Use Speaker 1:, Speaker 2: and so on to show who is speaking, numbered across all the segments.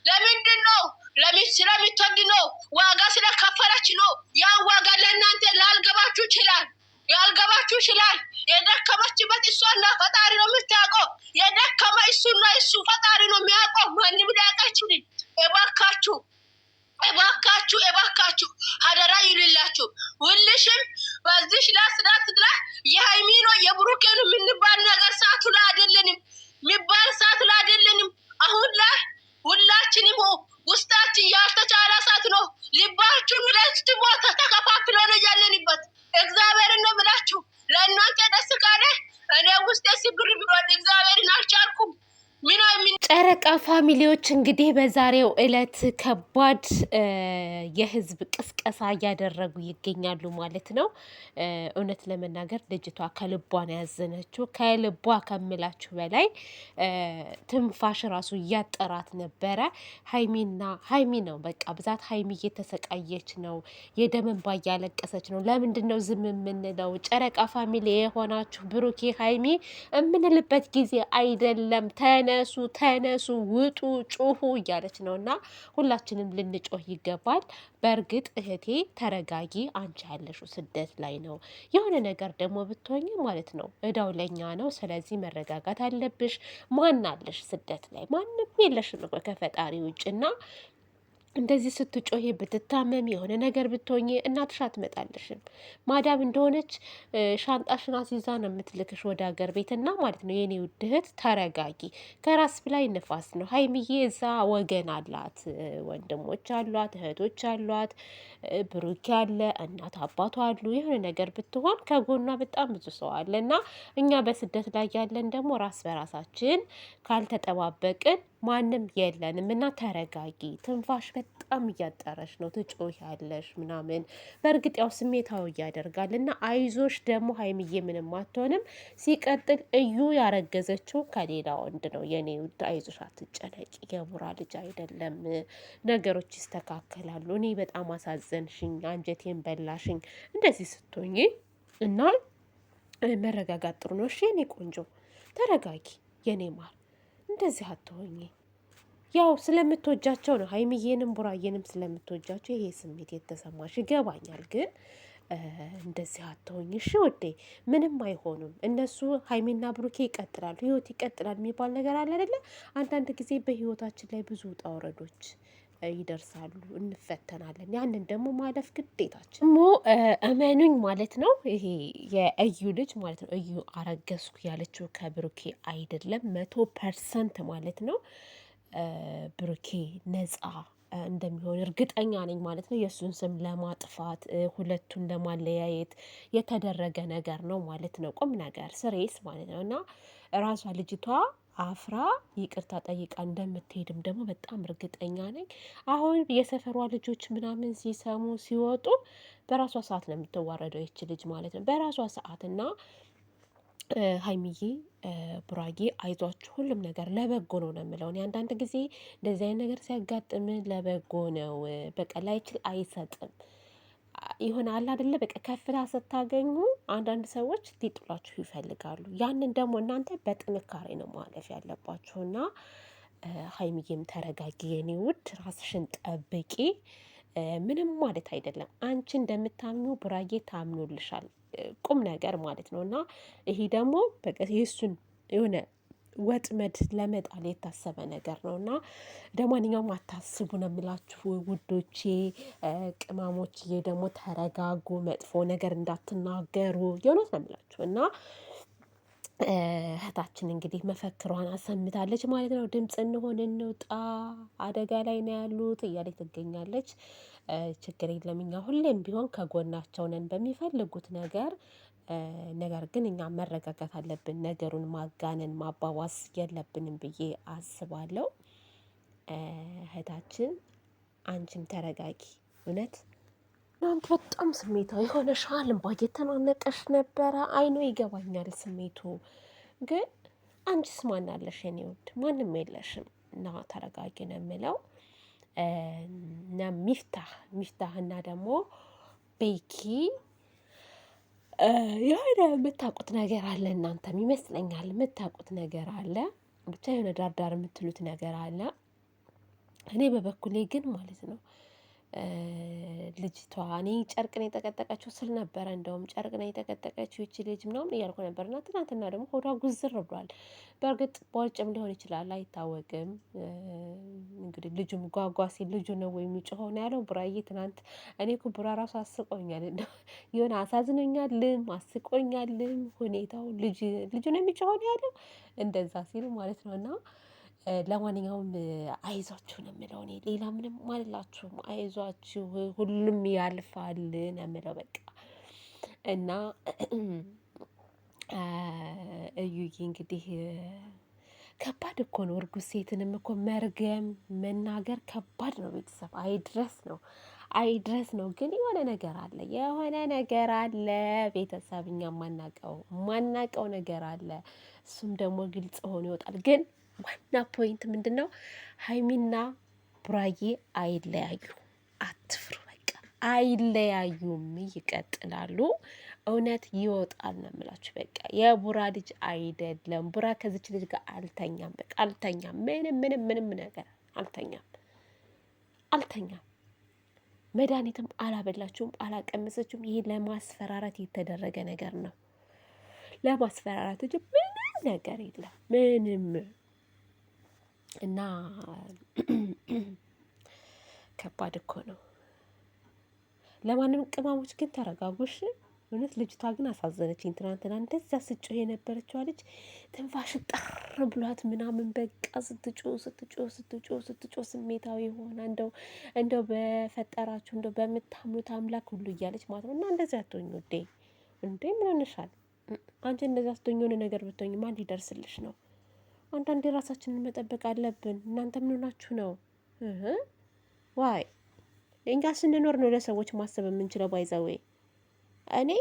Speaker 1: ለምንድን ነው? ስለምትወድ ነው። ዋጋ ስለከፈለች ነው። ያን ዋጋ ለእናንተ ያልገባችሁ ይችላል። የደከመችበት እሷና ፈጣሪ ነው የምታውቀው። የደከመ እሱና እሱ ፈጣሪ ነው የሚያውቀው። ማንም ሊያውቅ አይችልም። እባካችሁ ሀደራ ይልላችሁ። ሁልሽም በዚህ ላስዳት ላይ የሃይሚ ነው የብሩኬ ነው የምንባል ነገር ሰዓቱ ላይ አይደለንም። አሁን ላይ ሁላችንም ውስጣችን ያልተቻለ ሰዓት ነው። ልባችሁን ሁለት ቦታ ተከፋፍሎ ነው ያለንበት። እግዚአብሔርን ነው የምላችሁ። ለእናንተ ደስ ካለ እኔ ውስጤ ስብር ብሏል። እግዚአብሔርን አልቻልኩም።
Speaker 2: ጨረቃ ፋሚሊዎች እንግዲህ በዛሬው እለት ከባድ የህዝብ ቅስቀሳ እያደረጉ ይገኛሉ ማለት ነው። እውነት ለመናገር ልጅቷ ከልቧ ነው ያዘነችው። ከልቧ ከምላችሁ በላይ ትንፋሽ ራሱ እያጠራት ነበረ። ሀይሚ ነው በቃ ብዛት ሀይሚ እየተሰቃየች ነው። የደም እንባ እያለቀሰች ነው። ለምንድን ነው ዝም የምንለው? ጨረቃ ፋሚሊ የሆናችሁ ብሩኬ ሀይሚ የምንልበት ጊዜ አይደለም። ተነሱ ውጡ ጩሁ እያለች ነው። እና ሁላችንም ልንጮህ ይገባል። በእርግጥ እህቴ ተረጋጊ። አንቺ ያለሽው ስደት ላይ ነው። የሆነ ነገር ደግሞ ብትሆኝ ማለት ነው እዳው ለኛ ነው። ስለዚህ መረጋጋት አለብሽ። ማን አለሽ ስደት ላይ? ማንም የለሽም ከፈጣሪ ውጭና እንደዚህ ስትጮሄ ብትታመም የሆነ ነገር ብትሆኝ እናትሽ አትመጣልሽም። ማዳም እንደሆነች ሻንጣሽን አስይዛ ነው የምትልክሽ ወደ ሀገር ቤትና ማለት ነው። የኔ ውድ እህት ተረጋጊ። ከራስ በላይ ንፋስ ነው። ሀይሚዬ እዛ ወገን አላት፣ ወንድሞች አሏት፣ እህቶች አሏት፣ ብሩክ አለ፣ እናት አባቷ አሉ። የሆነ ነገር ብትሆን ከጎኗ በጣም ብዙ ሰው አለ እና እኛ በስደት ላይ ያለን ደግሞ ራስ በራሳችን ካልተጠባበቅን ማንም የለንም እና ተረጋጊ። ትንፋሽ በጣም እያጠረሽ ነው፣ ትጮያለሽ ምናምን። በእርግጥ ያው ስሜታዊ ያደርጋል እና አይዞሽ። ደግሞ ሀይሚዬ ምንም አትሆንም። ሲቀጥል እዩ ያረገዘችው ከሌላ ወንድ ነው። የኔ ውድ አይዞሽ፣ አትጨነቂ። የቡራ ልጅ አይደለም። ነገሮች ይስተካከላሉ። እኔ በጣም አሳዘንሽኝ፣ አንጀቴን በላሽኝ እንደዚህ ስትሆኝ እና መረጋጋት ጥሩ ነው። እሺ የኔ ቆንጆ ተረጋጊ የኔ ማር። እንደዚህ አትሆኝ። ያው ስለምትወጃቸው ነው። ሀይሚዬንም ቡራዬንም ስለምትወጃቸው ይሄ ስሜት የተሰማሽ ይገባኛል። ግን እንደዚህ አትሆኝ እሺ ውዴ። ምንም አይሆኑም እነሱ። ሀይሚና ብሩኬ ይቀጥላሉ። ህይወት ይቀጥላል የሚባል ነገር አለ አይደለ? አንዳንድ ጊዜ በህይወታችን ላይ ብዙ ውጣ ውረዶች ይደርሳሉ፣ እንፈተናለን። ያንን ደግሞ ማለፍ ግዴታችን ሞ እመኑኝ ማለት ነው። ይሄ የእዩ ልጅ ማለት ነው። እዩ አረገዝኩ ያለችው ከብሩኬ አይደለም። 100% ማለት ነው። ብሩኬ ነፃ እንደሚሆን እርግጠኛ ነኝ ማለት ነው። የእሱን ስም ለማጥፋት ሁለቱን ለማለያየት የተደረገ ነገር ነው ማለት ነው። ቁም ነገር ስሬስ ማለት ነው። እና ራሷ ልጅቷ አፍራ ይቅርታ ጠይቃ እንደምትሄድም ደግሞ በጣም እርግጠኛ ነኝ። አሁን የሰፈሯ ልጆች ምናምን ሲሰሙ ሲወጡ በራሷ ሰዓት ነው የምትዋረደው ይች ልጅ ማለት ነው። በራሷ ሰዓት እና ሀይሚዬ ቡራጌ አይዟችሁ፣ ሁሉም ነገር ለበጎ ነው ነው የምለው። አንዳንድ ጊዜ እንደዚህ አይነት ነገር ሲያጋጥም ለበጎ ነው። በቃ ላይችል አይሰጥም ይሆን አለ አይደለ? በቃ ከፍታ ስታገኙ አንዳንድ ሰዎች ሊጥሏችሁ ይፈልጋሉ። ያንን ደግሞ እናንተ በጥንካሬ ነው ማለፍ ያለባችሁና ሀይሚዬም ተረጋጊ የኔ ውድ፣ ራስሽን ጠብቂ። ምንም ማለት አይደለም። አንቺ እንደምታምኙ ቡራጌ ታምኖልሻል። ቁም ነገር ማለት ነው። እና ይሄ ደግሞ በቃ የእሱን የሆነ ወጥመድ ለመጣል የታሰበ ነገር ነው። እና ለማንኛውም አታስቡ ነው የምላችሁ ውዶቼ። ቅመሞችዬ ደግሞ ተረጋጉ፣ መጥፎ ነገር እንዳትናገሩ። የእውነት ነው የምላችሁ። እና እህታችን እንግዲህ መፈክሯን አሰምታለች ማለት ነው። ድምፅ እንሆን እንውጣ፣ አደጋ ላይ ነው ያሉት እያለች ትገኛለች። ችግር የለም፣ እኛ ሁሌም ቢሆን ከጎናቸው ነን በሚፈልጉት ነገር። ነገር ግን እኛ መረጋጋት አለብን። ነገሩን ማጋነን ማባባስ የለብንም ብዬ አስባለሁ። እህታችን አንቺም ተረጋጊ። እውነት እናንተ በጣም ስሜታዊ ሆነሻል። እንባ እየተናነቀሽ ነበረ። አይኖ ይገባኛል ስሜቱ። ግን አንቺስ ማን አለሽ የኔ ውድ? ማንም የለሽም። እና ተረጋጊ ነው የምለው። እና ሚፍታህና ደግሞ ቤኪ የሆነ የምታውቁት ነገር አለ። እናንተም ይመስለኛል የምታውቁት ነገር አለ። ብቻ የሆነ ዳርዳር የምትሉት ነገር አለ። እኔ በበኩሌ ግን ማለት ነው ልጅቷ እኔ ጨርቅ ነው የጠቀጠቀችው ስል ነበረ። እንደውም ጨርቅ ነው የጠቀጠቀችው ይቺ ልጅ ምናምን እያልኩ ነበር። እና ትናንትና ደግሞ ሆዷ ጉዝር ብሏል። በእርግጥ በውጭም ሊሆን ይችላል አይታወቅም። እንግዲህ ልጁም ጓጓ ሲል ልጁ ነው ወይ የሚጮኸው ነው ያለው ቡራዬ ትናንት። እኔ እኮ ቡራ ራሱ አስቆኛል፣ የሆነ አሳዝኖኛልም አስቆኛልም ሁኔታው። ልጁ ነው የሚጮኸው ነው ያለው እንደዛ ሲሉ ማለት ነው። እና ለማንኛውም አይዟችሁ ነው የምለው እኔ ሌላ ምንም አልላችሁም። አይዟችሁ ሁሉም ያልፋል ነው የምለው በቃ። እና እዩዬ እንግዲህ ከባድ እኮ ነው። እርጉዝ ሴትንም እኮ መርገም መናገር ከባድ ነው። ቤተሰብ አይድረስ ነው አይድረስ ነው። ግን የሆነ ነገር አለ፣ የሆነ ነገር አለ ቤተሰብ፣ እኛ ማናቀው ነገር አለ። እሱም ደግሞ ግልጽ ሆኖ ይወጣል። ግን ዋና ፖይንት ምንድን ነው? ሀይሚና ቡራዬ አይለያዩ፣ አትፍሩ። በቃ አይለያዩም፣ ይቀጥላሉ። እውነት ይወጣል ነው የምላችሁ። በቃ የቡራ ልጅ አይደለም ቡራ ከዚች ልጅ ጋር አልተኛም። በቃ አልተኛም። ምንም ነገር አልተኛም። መድኃኒትም አላበላችሁም፣ አላቀመሰችውም። ይሄ ለማስፈራራት የተደረገ ነገር ነው። ለማስፈራራት እንጂ ምንም ነገር የለም። ምንም እና ከባድ እኮ ነው። ለማንም ቅማሞች ግን ተረጋጉሽ። እውነት ልጅቷ ግን አሳዘነችኝ። ትናንትና እንደዛ ስጮህ የነበረችዋ ልጅ ትንፋሽ ጠር ብሏት ምናምን በቃ ስትጮህ ስሜታዊ ሆና እንደው በፈጠራችሁ እንደው በምታምኑት አምላክ ሁሉ እያለች ማለት ነው። እና እንደዚህ አትሆኝ ውዴ። እንዴ ምን ሆነሻል አንቺ? እንደዚህ አትሆኝ። የሆነ ነገር ብትሆኝ ማን ሊደርስልሽ ነው? አንዳንዴ ራሳችንን መጠበቅ አለብን። እናንተ ምን ሆናችሁ ነው? ዋይ እኛ ስንኖር ነው ለሰዎች ማሰብ የምንችለው። ባይዘዌ እኔ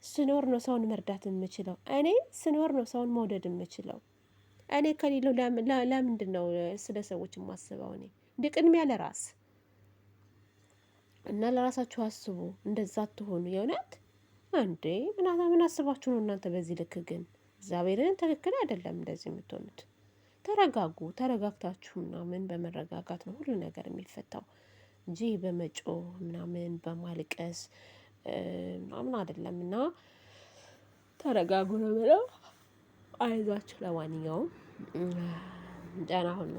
Speaker 2: ስኖር ነው ሰውን መርዳት የምችለው። እኔ ስኖር ነው ሰውን መውደድ የምችለው። እኔ ከሌለው ለምንድን ነው ስለ ሰዎች የማስበው? እኔ እንደ ቅድሚያ ለራስ እና ለራሳችሁ አስቡ። እንደዛ አትሆኑ። የእውነት እንዴ ምን አስባችሁ ነው እናንተ በዚህ ልክ? ግን እግዚአብሔርን ትክክል አይደለም እንደዚህ የምትሆኑት። ተረጋጉ። ተረጋግታችሁ ምናምን በመረጋጋት ነው ሁሉ ነገር የሚፈታው እንጂ በመጮህ ምናምን በማልቀስ ምናምን አይደለም። እና ተረጋጉ ነው ብለው አይዟችሁ። ለማንኛውም ደህና ሁኑ።